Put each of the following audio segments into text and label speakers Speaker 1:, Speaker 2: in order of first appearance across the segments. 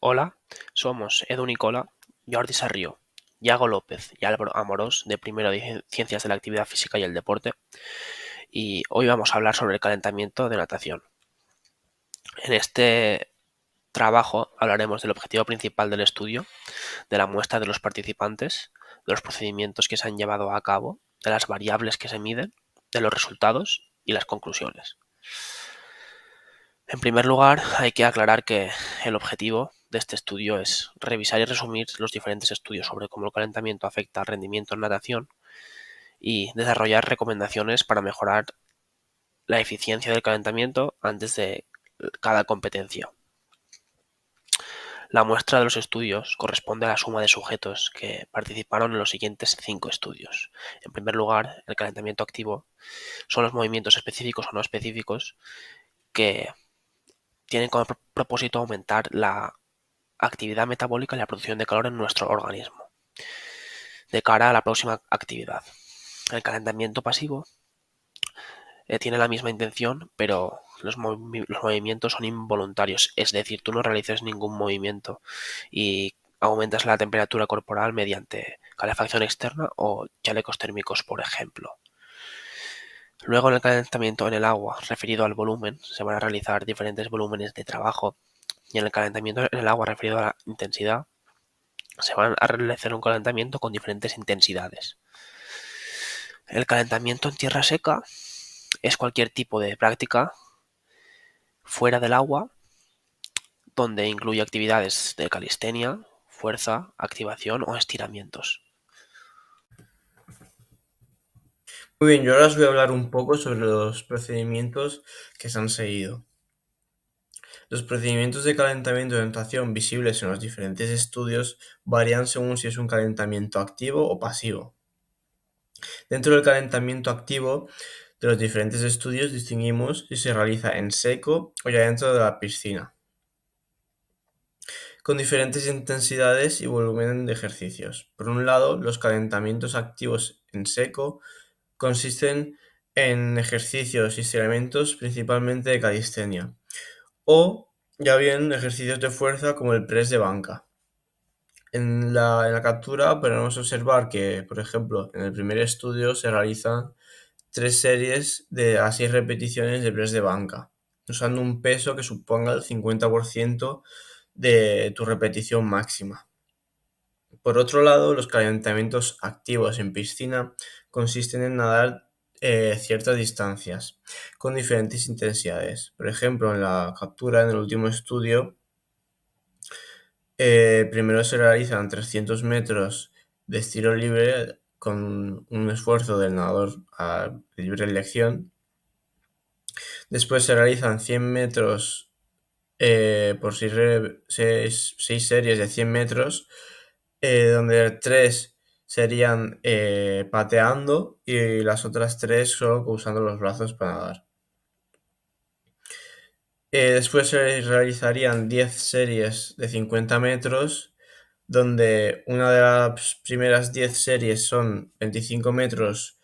Speaker 1: Hola, somos Edu Nicola, Jordi Sarrió, Yago López y Álvaro Amorós de primero de Ciencias de la Actividad Física y el Deporte, y hoy vamos a hablar sobre el calentamiento de natación. En este trabajo hablaremos del objetivo principal del estudio, de la muestra de los participantes, de los procedimientos que se han llevado a cabo, de las variables que se miden, de los resultados y las conclusiones. En primer lugar, hay que aclarar que el objetivo de este estudio es revisar y resumir los diferentes estudios sobre cómo el calentamiento afecta al rendimiento en natación y desarrollar recomendaciones para mejorar la eficiencia del calentamiento antes de cada competencia. La muestra de los estudios corresponde a la suma de sujetos que participaron en los siguientes 5 estudios. En primer lugar, el calentamiento activo son los movimientos específicos o no específicos que tienen como propósito aumentar la actividad metabólica y la producción de calor en nuestro organismo de cara a la próxima actividad. El calentamiento pasivo tiene la misma intención, pero los movimientos son involuntarios, es decir, tú no realizas ningún movimiento y aumentas la temperatura corporal mediante calefacción externa o chalecos térmicos, por ejemplo. Luego, en el calentamiento en el agua, referido al volumen, se van a realizar diferentes volúmenes de trabajo, y en el calentamiento en el agua, referido a la intensidad, se van a realizar un calentamiento con diferentes intensidades. El calentamiento en tierra seca es cualquier tipo de práctica fuera del agua donde incluye actividades de calistenia, fuerza, activación o estiramientos.
Speaker 2: Muy bien, yo ahora os voy a hablar un poco sobre los procedimientos que se han seguido. Los procedimientos de calentamiento de natación visibles en los diferentes estudios varían según si es un calentamiento activo o pasivo. Dentro del calentamiento activo de los diferentes estudios distinguimos si se realiza en seco o ya dentro de la piscina, con diferentes intensidades y volumen de ejercicios. Por un lado, los calentamientos activos en seco consisten en ejercicios y estiramientos principalmente de calistenia, o ya bien ejercicios de fuerza como el press de banca. En la captura podemos observar que, por ejemplo, en el primer estudio se realizan 3 series de a 6 repeticiones de press de banca, usando un peso que suponga el 50% de tu repetición máxima. Por otro lado, los calentamientos activos en piscina consisten en nadar ciertas distancias con diferentes intensidades. Por ejemplo, en la captura, en el último estudio, primero se realizan 300 metros de estilo libre con un esfuerzo del nadador a libre elección. Después se realizan 100 metros por 6 series de 100 metros, donde 3 serían pateando y las otras 3 solo usando los brazos para nadar. Después se realizarían 10 series de 50 metros, donde una de las primeras 10 series son 25 metros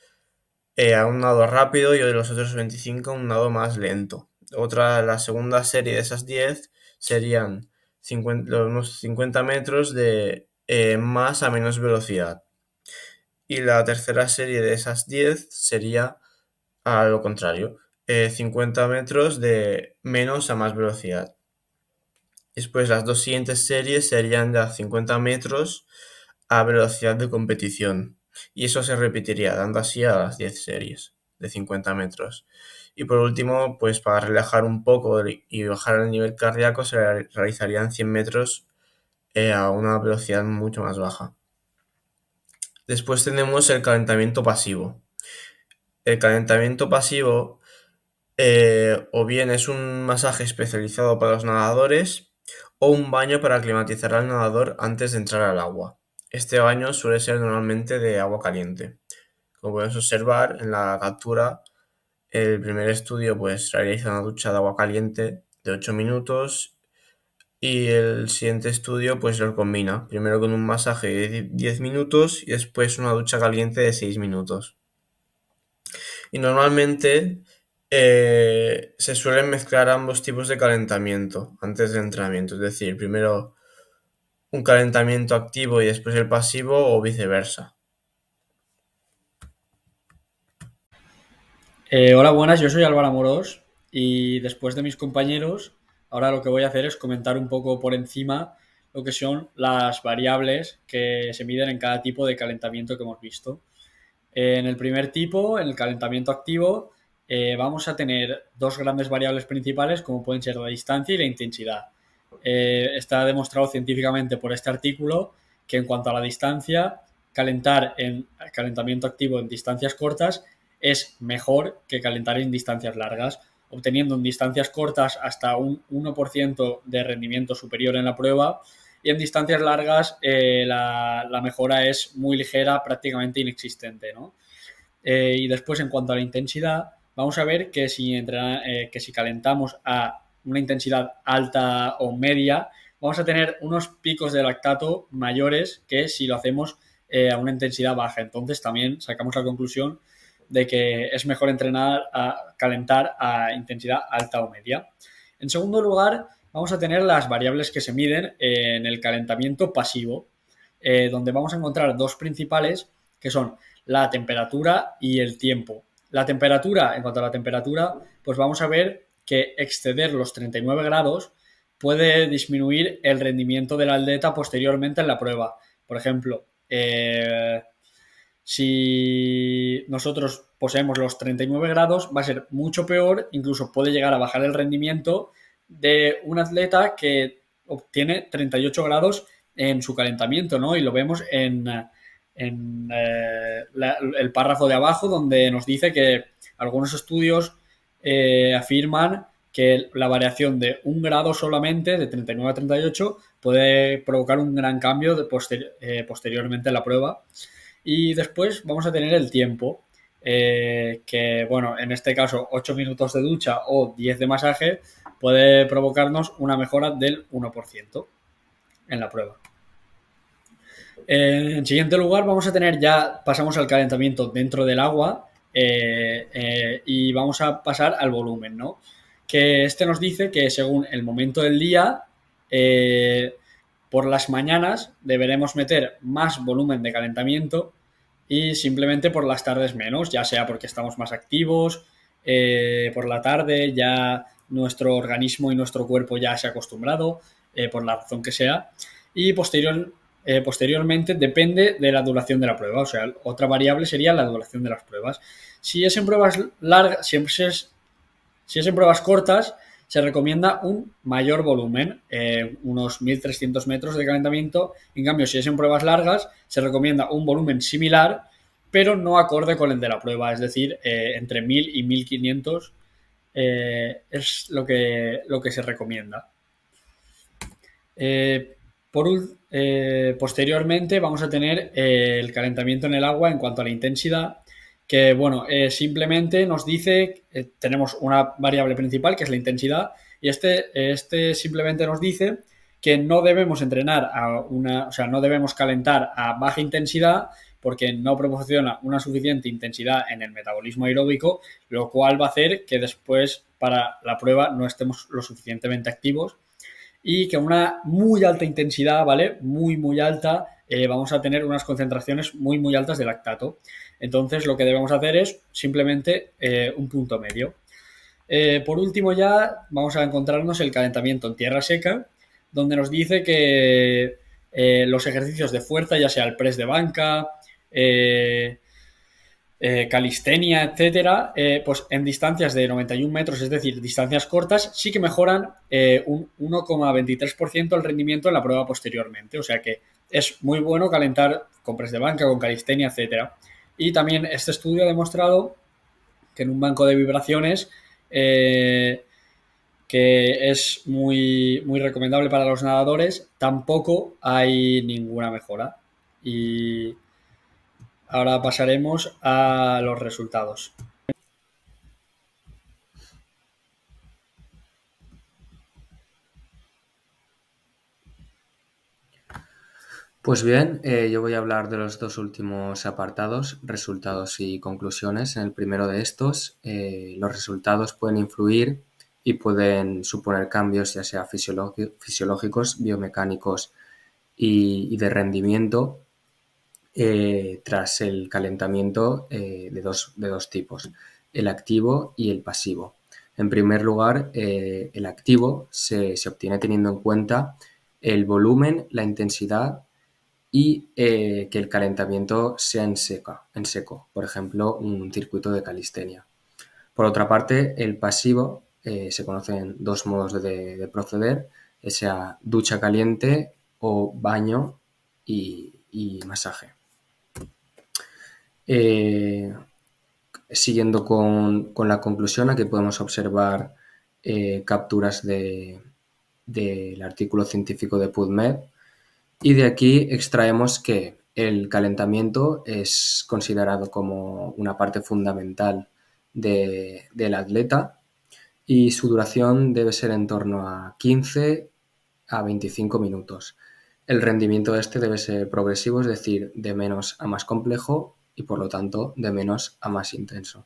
Speaker 2: a un nado rápido y de los otros 25 a un nado más lento. La segunda serie de esas 10 serían unos 50 metros de más a menos velocidad. Y la tercera serie de esas 10 sería a lo contrario, 50 metros de menos a más velocidad. Después las dos siguientes series serían de 50 metros a velocidad de competición. Y eso se repetiría, dando así a las 10 series de 50 metros. Y por último, pues para relajar un poco y bajar el nivel cardíaco, se realizarían 100 metros a una velocidad mucho más baja. Después tenemos el calentamiento pasivo. El calentamiento pasivo o bien es un masaje especializado para los nadadores o un baño para aclimatizar al nadador antes de entrar al agua. Este baño suele ser normalmente de agua caliente. Como podemos observar en la captura, el primer estudio pues realiza una ducha de agua caliente de 8 minutos y el siguiente estudio pues lo combina, primero con un masaje de 10 minutos y después una ducha caliente de 6 minutos. Y normalmente se suelen mezclar ambos tipos de calentamiento antes del entrenamiento. Es decir, primero un calentamiento activo y después el pasivo o viceversa.
Speaker 3: Hola, buenas, yo soy Álvaro Amorós y después de mis compañeros, ahora lo que voy a hacer es comentar un poco por encima lo que son las variables que se miden en cada tipo de calentamiento que hemos visto. En el primer tipo, en el calentamiento activo, vamos a tener dos grandes variables principales como pueden ser la distancia y la intensidad. Está demostrado científicamente por este artículo que en cuanto a la distancia, calentar en calentamiento activo en distancias cortas es mejor que calentar en distancias largas, obteniendo en distancias cortas hasta un 1% de rendimiento superior en la prueba y en distancias largas la mejora es muy ligera, prácticamente inexistente, ¿no? Y después, en cuanto a la intensidad, vamos a ver que si calentamos a una intensidad alta o media, vamos a tener unos picos de lactato mayores que si lo hacemos a una intensidad baja. Entonces, también sacamos la conclusión de que es mejor entrenar a calentar a intensidad alta o media. En segundo lugar, vamos a tener las variables que se miden en el calentamiento pasivo, donde vamos a encontrar dos principales que son la temperatura y el tiempo. La temperatura, en cuanto a la temperatura, pues vamos a ver que exceder los 39 grados puede disminuir el rendimiento del atleta posteriormente en la prueba. Por ejemplo, si nosotros poseemos los 39 grados, va a ser mucho peor, incluso puede llegar a bajar el rendimiento de un atleta que obtiene 38 grados en su calentamiento, ¿no? Y lo vemos en el párrafo de abajo donde nos dice que algunos estudios afirman que la variación de un grado solamente, de 39 a 38, puede provocar un gran cambio posteriormente en la prueba. Y después vamos a tener el tiempo, que bueno, en este caso 8 minutos de ducha o 10 de masaje puede provocarnos una mejora del 1% en la prueba. En siguiente lugar vamos a tener ya, pasamos al calentamiento dentro del agua y vamos a pasar al volumen, ¿no? Que este nos dice que según el momento del día, por las mañanas deberemos meter más volumen de calentamiento y simplemente por las tardes menos, ya sea porque estamos más activos, por la tarde ya nuestro organismo y nuestro cuerpo ya se ha acostumbrado, por la razón que sea, y posteriormente depende de la duración de la prueba. O sea, otra variable sería la duración de las pruebas. Si es en pruebas largas, si es en pruebas cortas, se recomienda un mayor volumen, unos 1.300 metros de calentamiento. En cambio, si es en pruebas largas, se recomienda un volumen similar, pero no acorde con el de la prueba, es decir, entre 1.000 y 1.500 es lo que se recomienda. Posteriormente vamos a tener el calentamiento en el agua en cuanto a la intensidad, que bueno, simplemente nos dice, tenemos una variable principal que es la intensidad, y este simplemente nos dice que no debemos entrenar o sea, no debemos calentar a baja intensidad porque no proporciona una suficiente intensidad en el metabolismo aeróbico, lo cual va a hacer que después para la prueba no estemos lo suficientemente activos y que a una muy alta intensidad, ¿vale? Muy, muy alta, vamos a tener unas concentraciones muy, muy altas de lactato. Entonces, lo que debemos hacer es simplemente un punto medio. Por último, ya vamos a encontrarnos el calentamiento en tierra seca, donde nos dice que los ejercicios de fuerza, ya sea el press de banca, calistenia, etcétera, pues en distancias de 91 metros, es decir, distancias cortas, sí que mejoran un 1,23% el rendimiento en la prueba posteriormente. O sea que es muy bueno calentar con press de banca, con calistenia, etcétera. Y también este estudio ha demostrado que en un banco de vibraciones que es muy, muy recomendable para los nadadores, tampoco hay ninguna mejora. Y ahora pasaremos a los resultados.
Speaker 4: Pues bien, yo voy a hablar de los dos últimos apartados, resultados y conclusiones. En el primero de estos, los resultados pueden influir y pueden suponer cambios ya sea fisiológicos, biomecánicos y de rendimiento tras el calentamiento de dos tipos, el activo y el pasivo. En primer lugar, el activo se obtiene teniendo en cuenta el volumen, la intensidad y que el calentamiento sea en seco, por ejemplo, un circuito de calistenia. Por otra parte, el pasivo se conocen dos modos de proceder, sea ducha caliente o baño y masaje. Siguiendo con la conclusión, aquí podemos observar capturas del artículo científico de PubMed, y de aquí extraemos que el calentamiento es considerado como una parte fundamental del atleta y su duración debe ser en torno a 15 a 25 minutos. El rendimiento de este debe ser progresivo, es decir, de menos a más complejo y por lo tanto de menos a más intenso.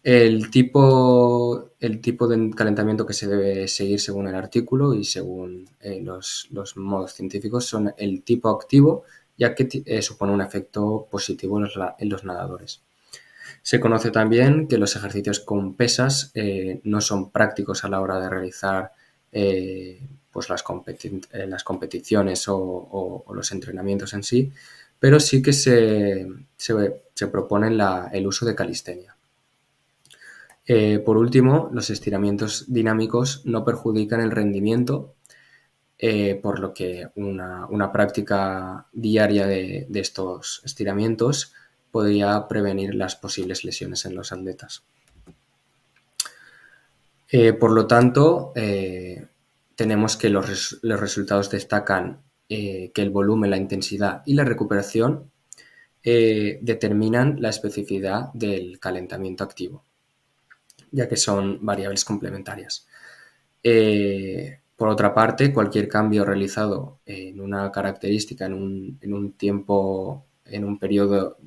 Speaker 4: El tipo de calentamiento que se debe seguir según el artículo y según los modos científicos son el tipo activo, ya que supone un efecto positivo en los nadadores. Se conoce también que los ejercicios con pesas no son prácticos a la hora de realizar pues las competiciones o los entrenamientos en sí, pero sí que se propone el uso de calistenia. Por último, los estiramientos dinámicos no perjudican el rendimiento, por lo que una práctica diaria de estos estiramientos podría prevenir las posibles lesiones en los atletas. Por lo tanto, tenemos que los resultados destacan que el volumen, la intensidad y la recuperación determinan la especificidad del calentamiento activo, ya que son variables complementarias. Por otra parte, cualquier cambio realizado en una característica, en un tiempo, en un periodo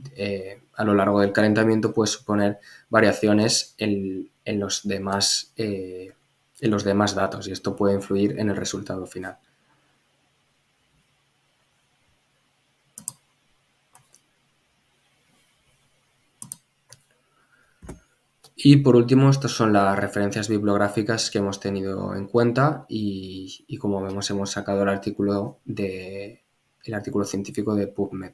Speaker 4: a lo largo del calentamiento puede suponer variaciones en los demás datos, y esto puede influir en el resultado final. Y por último, estas son las referencias bibliográficas que hemos tenido en cuenta y como vemos hemos sacado el artículo científico de PubMed.